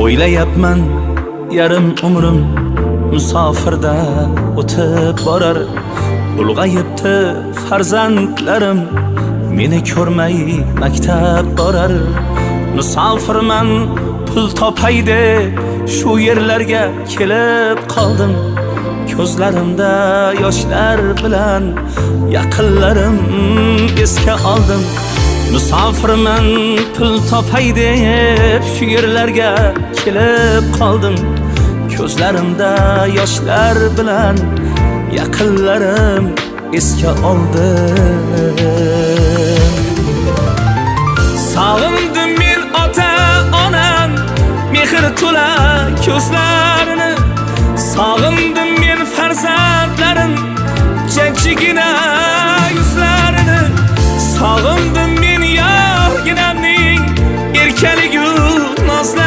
O'ylayapman yarim umrim musofirda o'tib borar. Ulg'ayibdi farzandlarim, meni ko'rmay maktab borar. Musofirman pul topay deb shu yerlarga kelib qoldim. Ko'zlarimda yoshlar bilan yaqinlarim esga oldim. Musofirman pul topay deb shu yerlarga kelib qoldim. Ko'zlarimda yoshlar bilan yaqinlarim esga oldim. Sog'indim men ota-onam mehr to'la ko'zlarini. Sog'indim men farzandlarim jajjigina yuzlarini. Sog'indim men yorginamning erkaligu nozlarini.